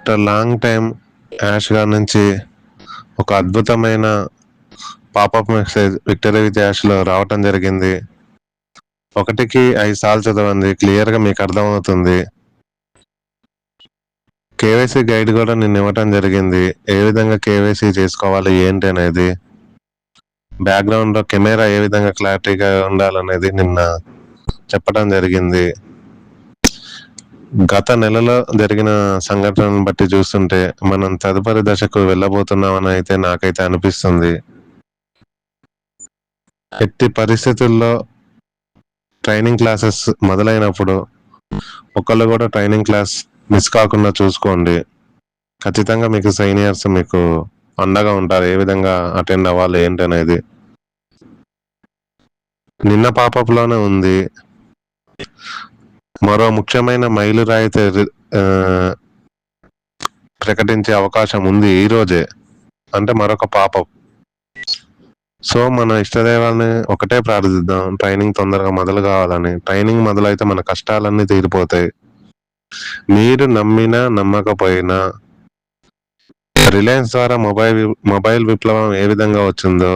After long time ash గారి నుంచి ఒక అద్భుతమైన పాపప్ మెసేజ్ విక్టరీ విత్ యాష్లో రావటం జరిగింది. 1కి 5 సార్లు చదవండి, క్లియర్గా మీకు అర్థమవుతుంది. కేవైసీ గైడ్ కూడా నిన్న ఇవ్వటం జరిగింది, ఏ విధంగా కేవైసీ చేసుకోవాలి ఏంటి అనేది. బ్యాక్గ్రౌండ్లో కెమెరా ఏ విధంగా క్లారిటీగా ఉండాలనేది నిన్న చెప్పడం జరిగింది. గత నెలలో జరిగిన సంఘటనను బట్టి చూస్తుంటే మనం తదుపరి దశకు వెళ్ళబోతున్నామని అయితే నాకైతే అనిపిస్తుంది. ఎట్టి పరిస్థితుల్లో ట్రైనింగ్ క్లాసెస్ మొదలైనప్పుడు ఒకళ్ళు కూడా ట్రైనింగ్ క్లాస్ మిస్ కాకుండా చూసుకోండి. ఖచ్చితంగా మీకు సీనియర్స్ మీకు అండగా ఉంటారు, ఏ విధంగా అటెండ్ అవ్వాలి ఏంటి అనేది. నిన్న పాపప్లోనే ఉంది. మరో ముఖ్యమైన మైలురాయితే ప్రకటించే అవకాశం ఉంది ఈ రోజే, అంటే మరొక పాపప్. సో మన ఇష్టదైవాన్ని ఒకటే ప్రార్థిద్దాం, ట్రైనింగ్ తొందరగా మొదలు కావాలని. ట్రైనింగ్ మొదలైతే మన కష్టాలన్నీ తీరిపోతాయి. మీరు నమ్మినా నమ్మకపోయినా రిలయన్స్ ద్వారా మొబైల్ విప్లవం ఏ విధంగా వచ్చిందో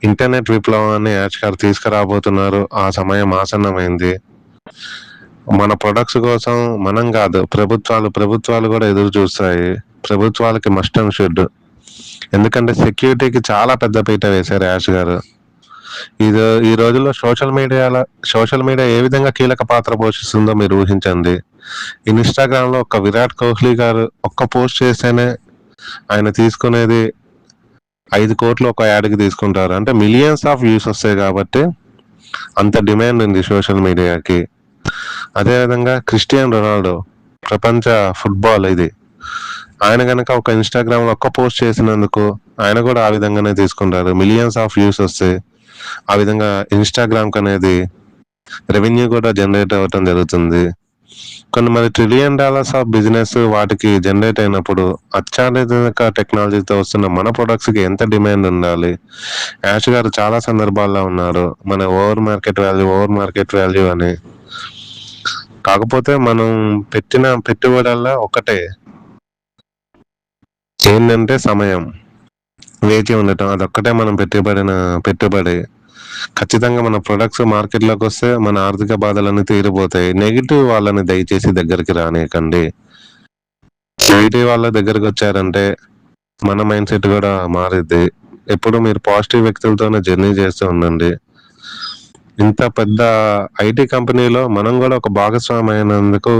ఇంటర్నెట్ విప్లవాన్ని యాష్ గారు తీసుకురాబోతున్నారు. ఆ సమయం ఆసన్నమైంది. మన ప్రొడక్ట్స్ కోసం మనం కాదు, ప్రభుత్వాలు కూడా ఎదురు చూస్తాయి. ప్రభుత్వాలకి మస్ట్ అండ్ షుడ్, ఎందుకంటే సెక్యూరిటీకి చాలా పెద్ద పీట వేశారు యాష్ గారు. ఈ రోజుల్లో సోషల్ మీడియా ఏ విధంగా కీలక పాత్ర పోషిస్తుందో మీరు ఊహించండి. ఇన్స్టాగ్రామ్ లో ఒక విరాట్ కోహ్లీ గారు ఒక్క పోస్ట్ చేస్తేనే ఆయన తీసుకునేది 5 కోట్లు ఒక యాడ్కి తీసుకుంటారు. అంటే మిలియన్స్ ఆఫ్ వ్యూస్ వస్తాయి కాబట్టి అంత డిమాండ్ ఉంది సోషల్ మీడియాకి. అదేవిధంగా క్రిస్టియన్ రొనాల్డో, ప్రపంచ ఫుట్బాల్ ఇది, ఆయన కనుక ఒక ఇన్స్టాగ్రామ్ లో ఒక్క పోస్ట్ చేసినందుకు ఆయన కూడా ఆ విధంగానే తీసుకుంటారు. మిలియన్స్ ఆఫ్ వ్యూస్ వస్తాయి. ఆ విధంగా ఇన్స్టాగ్రామ్ అనేది రెవెన్యూ కూడా జనరేట్ అవ్వటం జరుగుతుంది. కొన్ని మరి $1 trillion ఆఫ్ బిజినెస్ వాటికి జనరేట్ అయినప్పుడు అత్యాధునిక టెక్నాలజీతో వస్తున్న మన ప్రొడక్ట్స్ కి ఎంత డిమాండ్ ఉండాలి. యాష్ గారు చాలా సందర్భాల్లో ఉన్నారు మన ఓవర్ మార్కెట్ వాల్యూ అని. కాకపోతే మనం పెట్టిన పెట్టుబడల్లా ఒకటే ఏంటంటే సమయం, వేచి ఉండటం. అదొక్కటే మనం పెట్టుబడి. ఖచ్చితంగా మన ప్రొడక్ట్స్ మార్కెట్లోకి వస్తే మన ఆర్థిక బాధలన్నీ తీరిపోతాయి. నెగిటివ్ వాళ్ళని దయచేసి దగ్గరికి రానియకండి. నెగిటివ్ వాళ్ళ దగ్గరికి వచ్చారంటే మన మైండ్ సెట్ కూడా మారిద్ది. ఎప్పుడు మీరు పాజిటివ్ వ్యక్తులతోనే జర్నీ చేస్తూ ఉండండి. ఇంత పెద్ద ఐటీ కంపెనీలో మనం కూడా ఒక భాగస్వామి అయినందుకు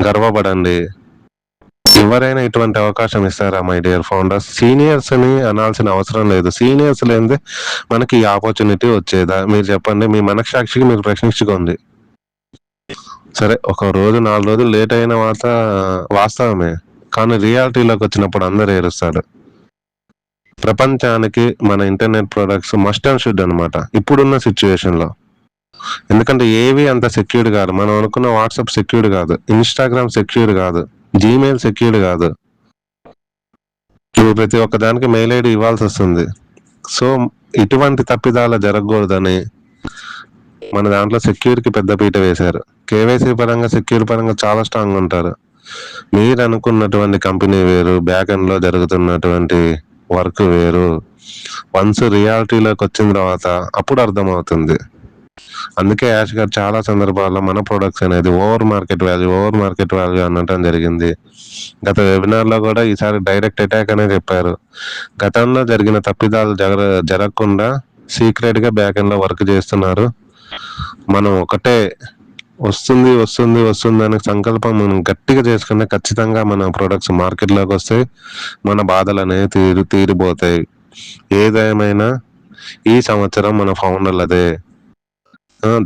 గర్వపడండి. ఎవరైనా ఇటువంటి అవకాశం ఇస్తారా మై డియర్ ఫౌండర్స్? సీనియర్స్ ని అనాల్సిన అవసరం లేదు. సీనియర్స్ లేనిదే మనకి ఈ ఆపర్చునిటీ వచ్చేదా? మీరు చెప్పండి. మీ మనస్సాక్షికి మీరు ప్రశ్నించుకోండి. సరే, 1 రోజు 4 రోజులు లేట్ అయిన వాస్తవమే, కానీ రియాలిటీలోకి వచ్చినప్పుడు అందరు ఏరుస్తారు. ప్రపంచానికి మన internet products must and should అనమాట ఇప్పుడున్న సిచ్యువేషన్ లో. ఎందుకంటే ఏవి అంత సెక్యూర్డ్ కాదు. మనం అనుకున్న వాట్సాప్ సెక్యూర్డ్ కాదు, ఇన్స్టాగ్రామ్ సెక్యూర్డ్ కాదు, జీమెయిల్ సెక్యూర్డ్ కాదు. నువ్వు ప్రతి ఒక్క దానికి మెయిల్ ఐడి ఇవ్వాల్సి వస్తుంది. సో ఇటువంటి తప్పిదాలు జరగకూడదని మన దాంట్లో సెక్యూర్కి పెద్దపీట వేశారు. కేవైసీ పరంగా సెక్యూర్ పరంగా చాలా స్ట్రాంగ్ ఉంటారు. మీరు అనుకున్నటువంటి కంపెనీ వేరు, బ్యాక్ ఎండ్ లో జరుగుతున్నటువంటి వర్క్ వేరు. వన్స్ రియాలిటీలోకి వచ్చిన తర్వాత అప్పుడు అర్థమవుతుంది. అందుకే యాష్ గారు చాలా సందర్భాల్లో మన ప్రొడక్ట్స్ అనేది ఓవర్ మార్కెట్ వాల్యూ అనటం జరిగింది. గత వెబినార్ లో కూడా ఈసారి డైరెక్ట్ అటాక్ అనే చెప్పారు. గతంలో జరిగిన తప్పిదాలు జరగకుండా సీక్రెట్ గా బ్యాక్ ఎండ్ లో వర్క్ చేస్తున్నారు. మనం ఒకటే వస్తుంది అనే సంకల్పం మనం గట్టిగా చేసుకుంటే ఖచ్చితంగా మన ప్రొడక్ట్స్ మార్కెట్ లోకి వస్తాయి. మన బాధలు అనేవి తీరిపోతాయి. ఏదేమైనా ఈ సంవత్సరం మన ఫౌండర్లదే.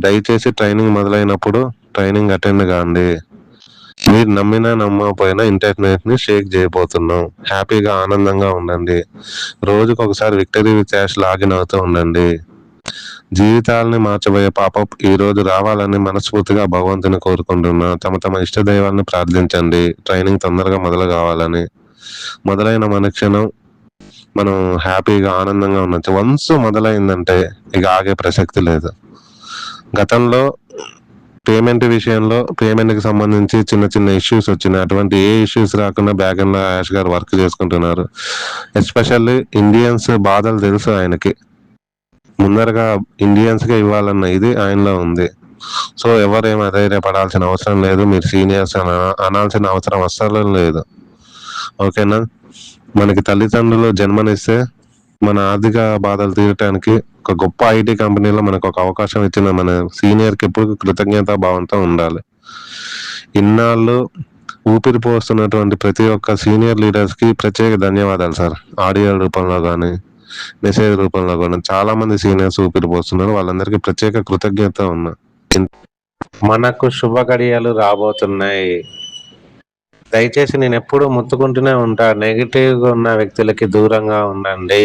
దయచేసి ట్రైనింగ్ మొదలైనప్పుడు ట్రైనింగ్ అటెండ్ కాండి. మీరు నమ్మినా నమ్మకపోయినా ఇంటర్నెట్ ని షేక్ చేయబోతున్నాం. హ్యాపీగా ఆనందంగా ఉండండి. రోజుకు ఒకసారి విక్టరీ విత్ యాష్ లాగిన్ అవుతూ ఉండండి. జీవితాలని మార్చబోయే పాపప్ ఈ రోజు రావాలని మనస్ఫూర్తిగా భగవంతుని కోరుకుంటున్నా. తమ ఇష్ట దైవాన్ని ప్రార్థించండి. ట్రైనింగ్ తొందరగా మొదలు కావాలని. మొదలైన మనుక్షణం మనం హ్యాపీగా ఆనందంగా ఉండొచ్చు. వన్స్ మొదలైందంటే ఇక ఆగే ప్రసక్తి లేదు. గతంలో పేమెంట్ విషయంలో పేమెంట్‌కి సంబంధించి చిన్న చిన్న ఇష్యూస్ వచ్చినాయి. అటువంటి ఏ ఇష్యూస్ రాకుండా బ్యాక్ ఎండ్‌లో యాష్ గారు వర్క్ చేసుకుంటున్నారు. ఎస్పెషల్లీ ఇండియన్స్ బాధలు తెలుసు ఆయనకి. ముందరగా ఇండియన్స్‌కే ఇవ్వాలన్న ఇది ఆయనలో ఉంది. సో, ఎవరేమి అధైర్యపడాల్సిన అవసరం లేదు. మీరు సీనియర్స్ అని అనాల్సిన అవసరం అస్సలు లేదు. ఓకేనా? మనకి తల్లిదండ్రులు జన్మనిస్తే మన ఆర్థిక బాధలు తీరటానికి ఒక గొప్ప ఐటీ కంపెనీలో మనకు ఒక అవకాశం ఇచ్చిన మన సీనియర్‌కి ఎప్పుడు కృతజ్ఞతా భావంతో ఉండాలి. ఇన్నాళ్ళు ఊపిరి పోస్తున్నటువంటి ప్రతి ఒక్క సీనియర్ లీడర్స్‌కి ప్రత్యేక ధన్యవాదాలు సార్. ఆడియో రూపంలో గానీ, మెసేజ్ రూపంలో గానీ చాలా మంది సీనియర్స్ ఊపిరి పోస్తున్నారు. వాళ్ళందరికీ ప్రత్యేక కృతజ్ఞత ఉన్నా. మనకు శుభ గడియలు రాబోతున్నాయి. దయచేసి నేనెప్పుడూ మొత్తుకుంటూనే ఉంటా. నెగెటివ్‌గా ఉన్న వ్యక్తులకి దూరంగా ఉండండి.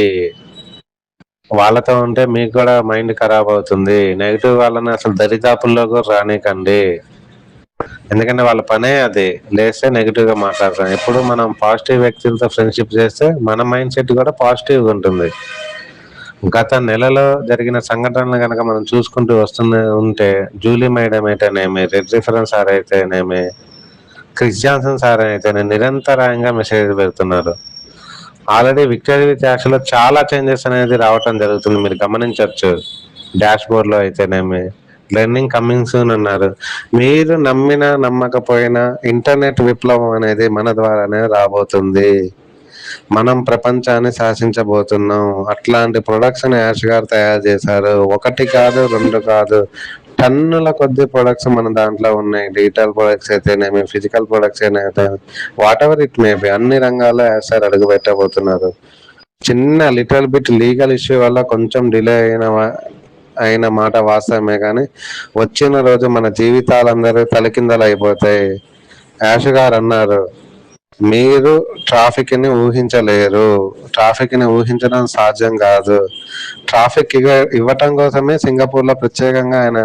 వాళ్ళతో ఉంటే మీకు కూడా మైండ్ ఖరాబ్ అవుతుంది. నెగెటివ్ వాళ్ళని అసలు దరిదాపుల్లో కూడా రానీకండి. ఎందుకంటే వాళ్ళ పనే అది. లేస్తే నెగెటివ్‌గా మాట్లాడతాం. ఎప్పుడు మనం పాజిటివ్ వ్యక్తులతో ఫ్రెండ్‌షిప్ చేస్తే మన మైండ్ సెట్ కూడా పాజిటివ్‌గా ఉంటుంది. గత నెలలో జరిగిన సంఘటనలు గనక మనం చూసుకుంటూ ఉంటే జూలీ మేడం అయితేనేమి, రెడ్ రిఫరెన్స్ సార్ అయితేనేమి, క్రిస్ జాన్సన్ సార్ అయితేనే నిరంతరాయంగా మెసేజ్ పెడుతున్నారు. ఆల్రెడీ విక్టరీ విత్ యాష్‌లో చాలా చేంజెస్ అనేది రావటం జరుగుతుంది. మీరు గమనించొచ్చు. డాష్ బోర్డ్‌లో అయితేనేమి, లెర్నింగ్ కమింగ్ సూన్ అన్నారు. మీరు నమ్మినా నమ్మకపోయినా ఇంటర్నెట్ విప్లవం అనేది మన ద్వారానే రాబోతుంది. మనం ప్రపంచాన్ని శాసించబోతున్నాం. అట్లాంటి ప్రొడక్ట్స్‌ని యాష్ గారు తయారు చేశారు. 1 కాదు, 2 కాదు, టన్నుల కొద్ది ప్రొడక్ట్స్ మన దాంట్లో ఉన్నాయి. డిజిటల్ ప్రొడక్ట్స్ అయితేనేమి, ఫిజికల్ ప్రొడక్ట్స్ అయినా వాటెవర్ ఇట్ మే బి అన్ని రంగాల్లో యాష్ సార్ అడుగు పెట్టబోతున్నారు. చిన్న లిటిల్ బిట్ లీగల్ ఇష్యూ వల్ల కొంచెం డిలే అయిన మాట వాస్తవమే కానీ వచ్చిన రోజు మన జీవితాలందరూ తలకిందలు అయిపోతాయి. యాష్ గారు అన్నారు, మీరు ట్రాఫిక్‌ని ఊహించలేరు. ట్రాఫిక్‌ని ఊహించడం సాధ్యం కాదు. ట్రాఫిక్ ఇవ్వటం కోసమే సింగపూర్‌లో ప్రత్యేకంగా ఆయన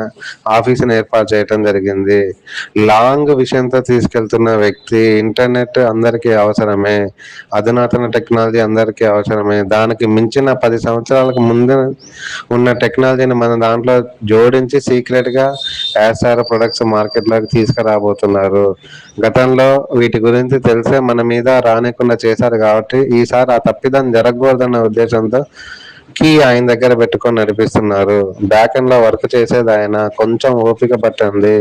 ఆఫీసుని ఏర్పాటు చేయటం జరిగింది. లాంగ్ విషయంతో తీసుకెళ్తున్న వ్యక్తి. ఇంటర్నెట్ అందరికీ అవసరమే. అధునాతన టెక్నాలజీ అందరికీ అవసరమే. దానికి మించిన 10 సంవత్సరాలకు ముందు ఉన్న టెక్నాలజీని మన దాంట్లో జోడించి సీక్రెట్‌గా యాష్ సార్ ప్రొడక్ట్స్ మార్కెట్‌లోకి తీసుకురాబోతున్నారు. గతంలో వీటి గురించి తెలిసే మన మీద రానికుండా చేశారు కాబట్టి ఈసారి ఆ తప్పిదం జరగకూడదన్న ఉద్దేశంతో కీ ఆయన దగ్గర పెట్టుకొని నడిపిస్తున్నారు. బ్యాక్ ఎండ్‌లో వర్క్ చేసేది ఆయన. కొంచెం ఓపిక పట్టండి.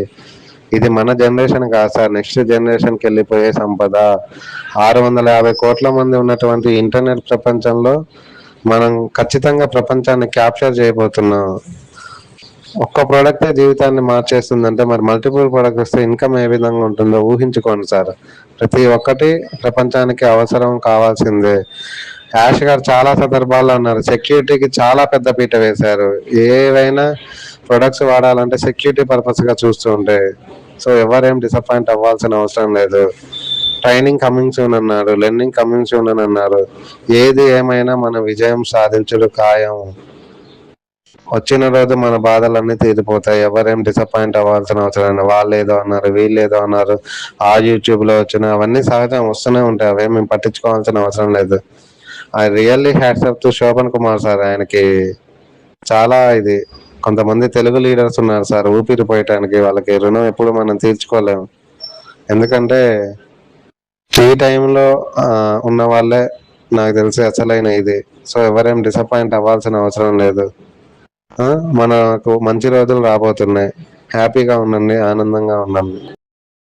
ఇది మన జనరేషన్ కాదు సార్, నెక్స్ట్ జనరేషన్‌కి వెళ్ళిపోయే సంపద. 650 కోట్ల మంది ఉన్నటువంటి ఇంటర్నెట్ ప్రపంచంలో మనం ఖచ్చితంగా ప్రపంచాన్ని క్యాప్చర్ చేయబోతున్నాం. ఒక్క ప్రోడక్టే జీవితాన్ని మార్చేస్తుందంటే మరి మల్టిపుల్ ప్రోడక్ట్స్ వస్తే ఇన్కమ్ ఏ విధంగా ఉంటుందో ఊహించుకోండి సార్. ప్రతి ఒక్కటి ప్రపంచానికి అవసరం కావాల్సిందే. యాష్ గారు చాలా సందర్భాల్లో అన్నారు, సెక్యూరిటీకి చాలా పెద్ద పీట వేశారు. ఏవైనా ప్రొడక్ట్స్ వాడాలంటే సెక్యూరిటీ పర్పస్‌గా చూస్తూ ఉంటే సో ఎవరేం డిసప్పాయింట్ అవ్వాల్సిన అవసరం లేదు. ట్రైనింగ్ కమింగ్ సూన్ అన్నాడు, లెర్నింగ్ కమింగ్ సూన్ అని అన్నారు. ఏది ఏమైనా మన విజయం సాధించుడు ఖాయం. వచ్చిన రోజు మన బాధలన్నీ తీరిపోతాయి. ఎవరేం డిసప్పాయింట్ అవ్వాల్సిన అవసరం లేదు. వాళ్ళు ఏదో అన్నారు, వీళ్ళు ఏదో అన్నారు, ఆ యూట్యూబ్‌లో వచ్చిన అవన్నీ సహజం వస్తూనే ఉంటాయి. అవేం మేము పట్టించుకోవాల్సిన అవసరం లేదు. I really hats off to Shobhan Kumar sir. ఆయనకి చాలా ఇది. కొంతమంది తెలుగు లీడర్స్ ఉన్నారు సార్ ఊపిరి పోయటానికి. వాళ్ళకి రుణం ఎప్పుడు మనం తీర్చుకోలేము. ఎందుకంటే ఈ టైంలో ఉన్న వాళ్ళే నాకు తెలిసి అసలైన ఇది. సో ఎవరేం డిసప్పాయింట్ అవ్వాల్సిన అవసరం లేదు. మనకు మంచి రోజులు రాబోతున్నాయి. హ్యాపీగా ఉండండి, ఆనందంగా ఉండండి.